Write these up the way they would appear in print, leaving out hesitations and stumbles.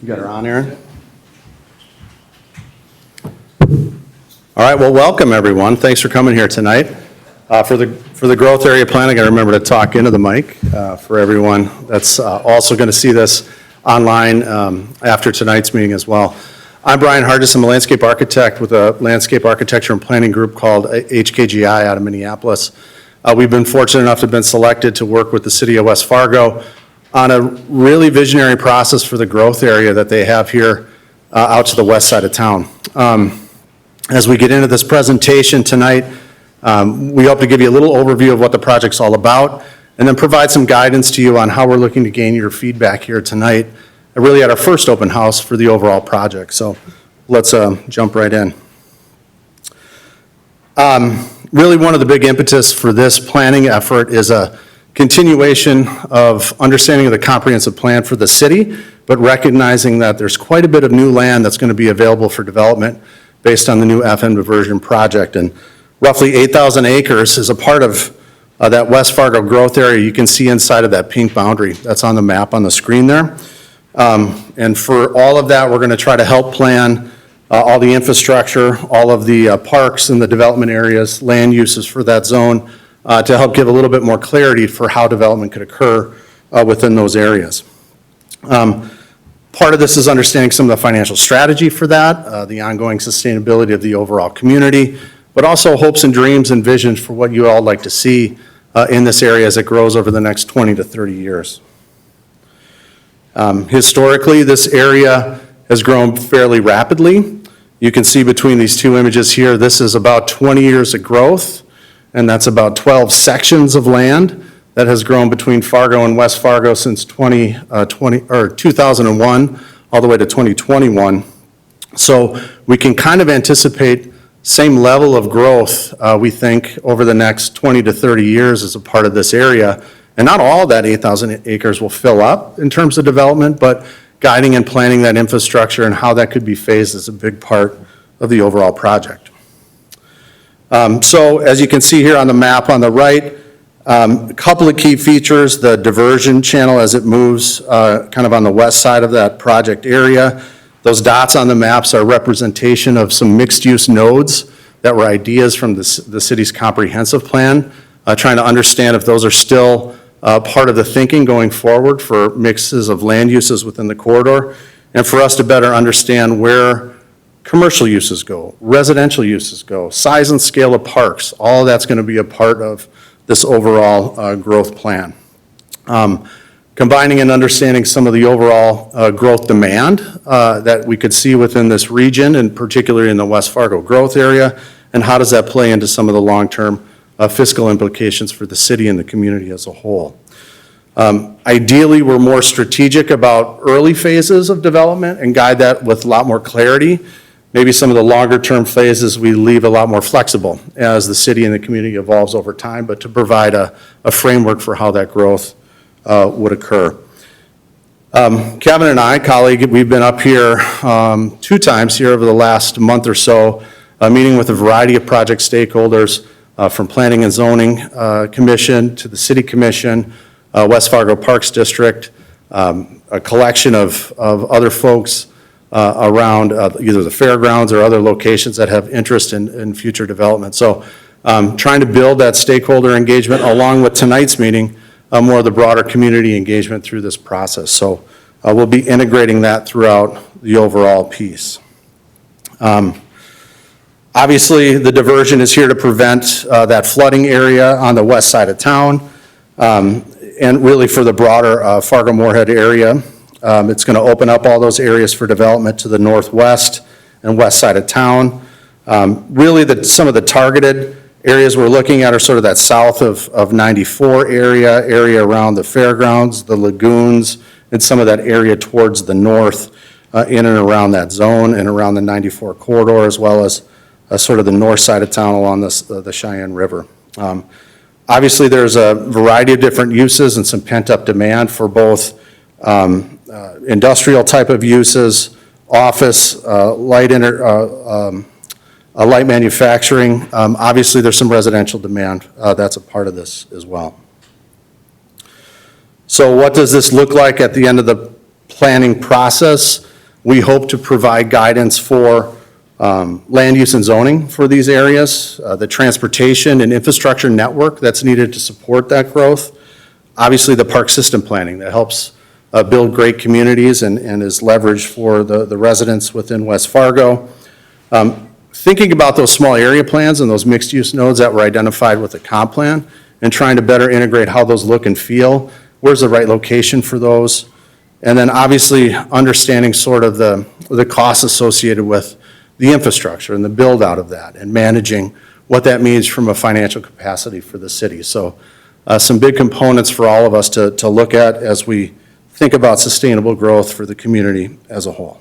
You got her on, Aaron? All right, well, welcome, everyone. Thanks for coming here tonight. For the growth area plan, I got to remember to talk into the mic for everyone that's also going to see this online after tonight's meeting as well. I'm Brian Hardis. I'm a landscape architect with a landscape architecture and planning group called HKGI out of Minneapolis. We've been fortunate enough to have been selected to work with the city of West Fargo on a really visionary process for the growth area that they have here out to the west side of town. As we get into this presentation tonight, we hope to give you a little overview of what the project's all about and then provide some guidance to you on how we're looking to gain your feedback here tonight, really at our first open house for the overall project. So let's jump right in. Really one of the big impetus for this planning effort is a continuation of understanding of the comprehensive plan for the city, but recognizing that there's quite a bit of new land that's going to be available for development based on the new FM diversion project. And roughly 8,000 acres is a part of that West Fargo growth area you can see inside of that pink boundary. That's on the map on the screen there. And for all of that, we're going to try to help plan all the infrastructure, all of the parks and the development areas, land uses for that zone, to help give a little bit more clarity for how development could occur within those areas. Part of this is understanding some of the financial strategy for that, the ongoing sustainability of the overall community, but also hopes and dreams and visions for what you all like to see in this area as it grows over the next 20 to 30 years. Historically, this area has grown fairly rapidly. You can see between these two images here, this is about 20 years of growth, and that's about 12 sections of land that has grown between Fargo and West Fargo since 2001 all the way to 2021. So we can kind of anticipate same level of growth, we think, over the next 20 to 30 years as a part of this area. And not all that 8,000 acres will fill up in terms of development, but guiding and planning that infrastructure and how that could be phased is a big part of the overall project. So as you can see here on the map on the right, a couple of key features, the diversion channel as it moves kind of on the west side of that project area. Those dots on the maps are representation of some mixed-use nodes that were ideas from the city's comprehensive plan, trying to understand if those are still part of the thinking going forward for mixes of land uses within the corridor, and for us to better understand where commercial uses go, residential uses go, size and scale of parks. All of that's going to be a part of this overall growth plan. Combining and understanding some of the overall growth demand that we could see within this region, and particularly in the West Fargo growth area, and how does that play into some of the long-term fiscal implications for the city and the community as a whole. Ideally, we're more strategic about early phases of development and guide that with a lot more clarity. Maybe some of the longer term phases we leave a lot more flexible as the city and the community evolves over time, but to provide a framework for how that growth would occur. Kevin and I, colleague, we've been up here 2 times here over the last month or so, meeting with a variety of project stakeholders from Planning and Zoning Commission to the City Commission, West Fargo Parks District, a collection of other folks around either the fairgrounds or other locations that have interest in future development. So trying to build that stakeholder engagement along with tonight's meeting, more of the broader community engagement through this process. So we'll be integrating that throughout the overall piece. Obviously, the diversion is here to prevent that flooding area on the west side of town, and really for the broader Fargo-Moorhead area. It's going to open up all those areas for development to the northwest and west side of town. Really, some of the targeted areas we're looking at are sort of that south of 94 area around the fairgrounds, the lagoons, and some of that area towards the north in and around that zone and around the 94 corridor, as well as sort of the north side of town along the Cheyenne River. Obviously, there's a variety of different uses and some pent-up demand for both industrial type of uses, office, light manufacturing. Obviously, there's some residential demand that's a part of this as well. So what does this look like at the end of the planning process? We hope to provide guidance for land use and zoning for these areas, the transportation and infrastructure network that's needed to support that growth. Obviously, the park system planning that helps build great communities and is leveraged for the residents within West Fargo. Thinking about those small area plans and those mixed-use nodes that were identified with the comp plan and trying to better integrate how those look and feel, where's the right location for those, and then obviously understanding sort of the costs associated with the infrastructure and the build out of that and managing what that means from a financial capacity for the city. So some big components for all of us to look at as we think about sustainable growth for the community as a whole.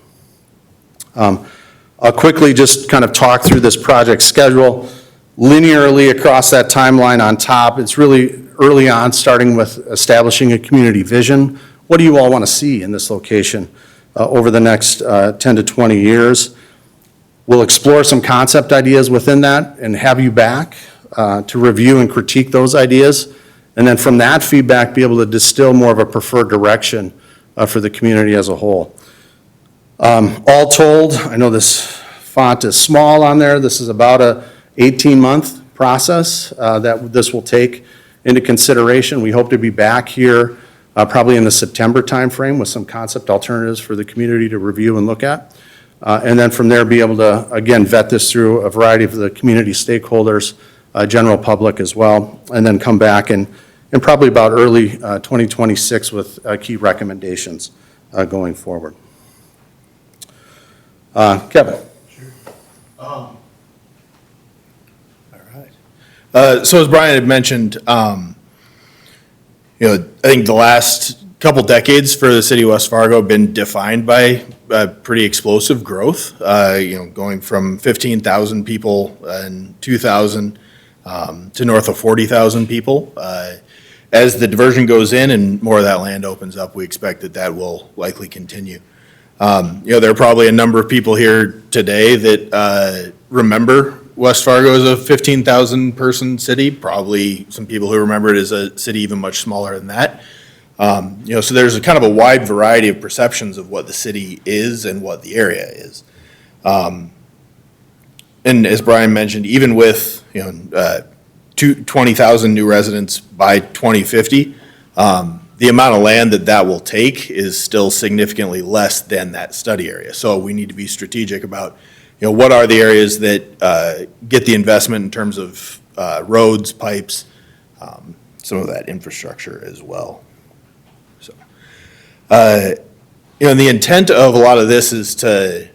I'll quickly just kind of talk through this project schedule. Linearly across that timeline on top, it's really early on, starting with establishing a community vision. What do you all want to see in this location over the next 10 to 20 years? We'll explore some concept ideas within that and have you back to review and critique those ideas. And then from that feedback, be able to distill more of a preferred direction for the community as a whole. All told, I know this font is small on there. This is about a 18-month process that this will take into consideration. We hope to be back here probably in the September timeframe with some concept alternatives for the community to review and look at. And then from there, be able to, again, vet this through a variety of the community stakeholders, general public as well, and then come back and probably about early 2026 with key recommendations going forward. Kevin. Sure. All right. So as Brian had mentioned, I think the last couple decades for the city of West Fargo have been defined by pretty explosive growth. Going from 15,000 people in 2000 to north of 40,000 people. As the diversion goes in and more of that land opens up, we expect that will likely continue. There are probably a number of people here today that remember West Fargo as a 15,000 person city, probably some people who remember it as a city even much smaller than that. So there's a kind of a wide variety of perceptions of what the city is and what the area is. And as Brian mentioned, even with 20,000 new residents by 2050, the amount of land that will take is still significantly less than that study area. So we need to be strategic about, what are the areas that get the investment in terms of roads, pipes, some of that infrastructure as well. So, the intent of a lot of this is to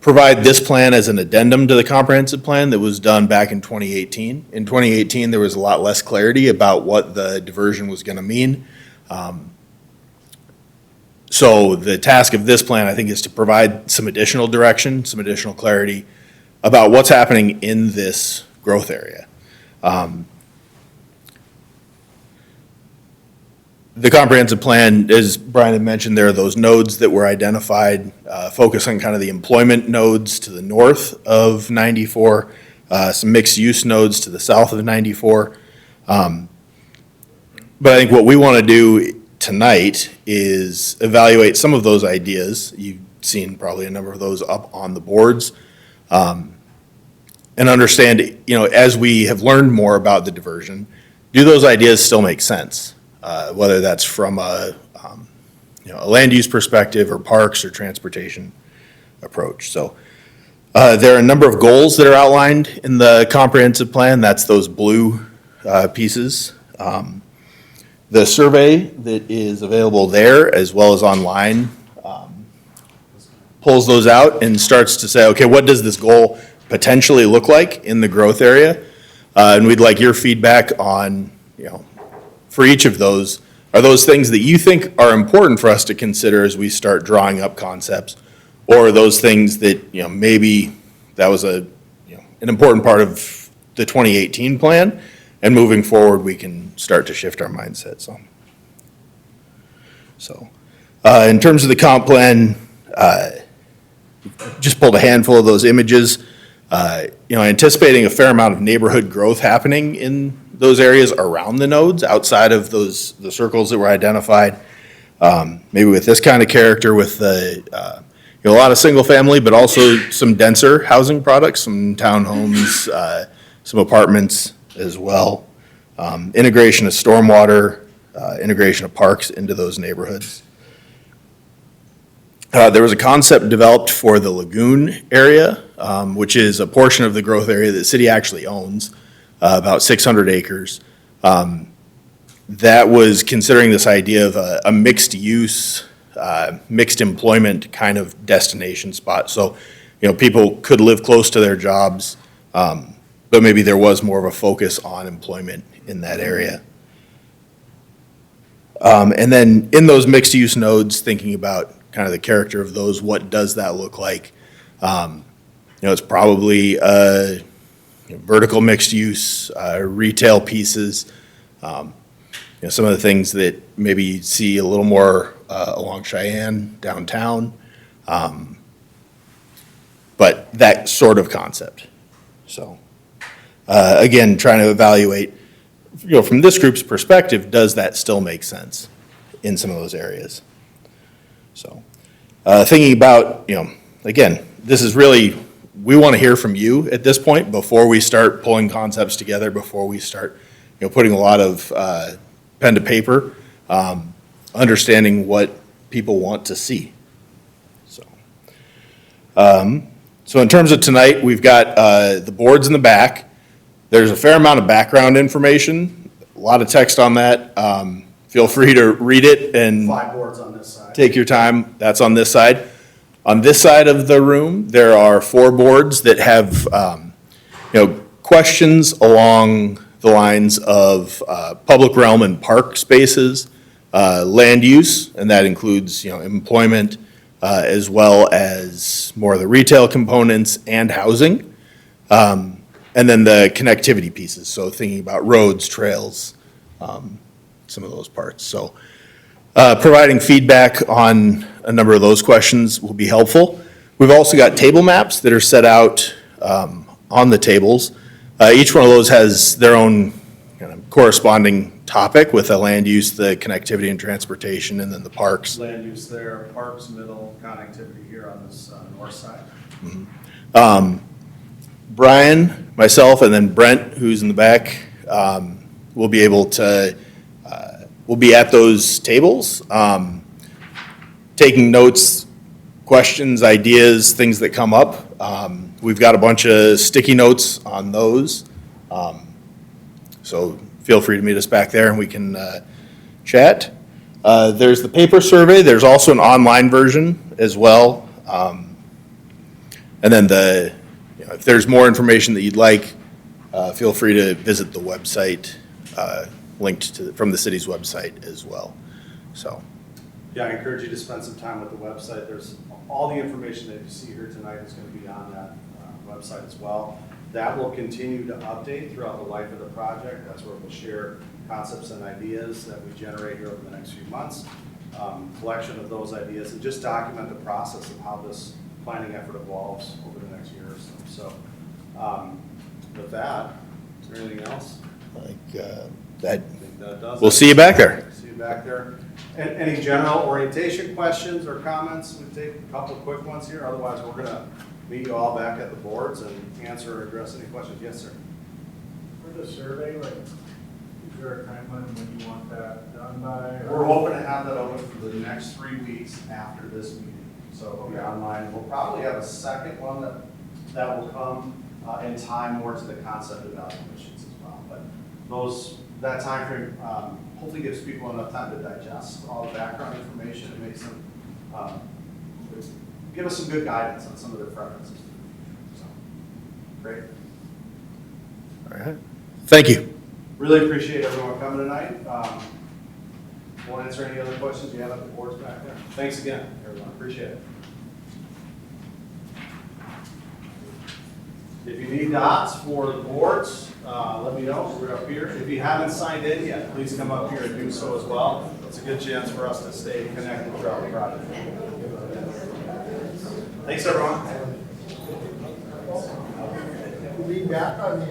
provide this plan as an addendum to the comprehensive plan that was done back in 2018. In 2018, there was a lot less clarity about what the diversion was going to mean. So the task of this plan, I think, is to provide some additional direction, some additional clarity about what's happening in this growth area. The comprehensive plan, as Brian had mentioned, there are those nodes that were identified, focus on kind of the employment nodes to the north of 94, some mixed use nodes to the south of 94. But I think what we want to do tonight is evaluate some of those ideas. You've seen probably a number of those up on the boards. And understand, as we have learned more about the diversion, do those ideas still make sense? Whether that's from a land use perspective or parks or transportation approach. So there are a number of goals that are outlined in the comprehensive plan. That's those blue pieces. The survey that is available there as well as online pulls those out and starts to say, okay, what does this goal potentially look like in the growth area? And we'd like your feedback on, for each of those, are those things that you think are important for us to consider as we start drawing up concepts, or are those things that, maybe that was an important part of the 2018 plan, and moving forward, we can start to shift our mindset some. So, in terms of the comp plan, just pulled a handful of those images. Anticipating a fair amount of neighborhood growth happening in those areas around the nodes, outside of the circles that were identified. Maybe with this kind of character with the, a lot of single family, but also some denser housing products, some townhomes, some apartments as well. Integration of stormwater, integration of parks into those neighborhoods. There was a concept developed for the lagoon area, which is a portion of the growth area that the city actually owns, about 600 acres. That was considering this idea of a mixed use, mixed employment kind of destination spot. So, people could live close to their jobs, but maybe there was more of a focus on employment in that area. And then in those mixed use nodes, thinking about kind of the character of those, what does that look like? It's probably vertical mixed use, retail pieces, some of the things that maybe you'd see a little more along Cheyenne, downtown, but that sort of concept. So, again, trying to evaluate, from this group's perspective, does that still make sense in some of those areas? So, thinking about, again, this is really, we want to hear from you at this point before we start pulling concepts together, before we start, putting a lot of pen to paper, understanding what people want to see. So, so in terms of tonight, we've got the boards in the back. There's a fair amount of background information, a lot of text on that. Feel free to read it and 5 boards on this side. take your time. That's on this side. On this side of the room, there are 4 boards that have, questions along the lines of public realm and park spaces, land use, and that includes, employment, as well as more of the retail components and housing. And then the connectivity pieces, so thinking about roads, trails, some of those parts. So providing feedback on a number of those questions will be helpful. We've also got table maps that are set out on the tables. Each one of those has their own kind of corresponding topic with the land use, the connectivity and transportation, and then the parks. Land use there, parks, middle, connectivity here on this north side. Brian, myself, and then Brent, who's in the back, will be able to, we'll be at those tables, taking notes, questions, ideas, things that come up. We've got a bunch of sticky notes on those. So feel free to meet us back there and we can chat. There's the paper survey. There's also an online version as well. And then if there's more information that you'd like, feel free to visit the website linked from the city's website as well. So, Yeah, I encourage you to spend some time with the website. There's all the information that you see here tonight is going to be on that website as well. That will continue to update throughout the life of the project. That's where we'll share concepts and ideas that we generate here over the next few months, collection of those ideas, and just document the process of how this planning effort evolves over the next year or so. So with that, is there anything else? that Does we'll it. see you back there. See you back there. And any general orientation questions or comments? We take a couple of quick ones here. Otherwise, we're going to meet you all back at the boards and answer or address any questions. Yes, sir. For the survey, is there a timeline when you want that done by? We're hoping to have that open for the next 3 weeks after this meeting. So it'll be online. We'll probably have a second one that will come in time more to the concept evaluations as well. But that time frame hopefully gives people enough time to digest all the background information and makes them give us some good guidance on some of their preferences. So, great. All right. Thank you. Really appreciate everyone coming tonight. We'll answer any other questions you have at the boards back there. Thanks again, everyone. Appreciate it. If you need dots for the boards, let me know. We're up here. If you haven't signed in yet, please come up here and do so as well. It's a good chance for us to stay connected throughout the project. Thanks, everyone. We'll be back on these.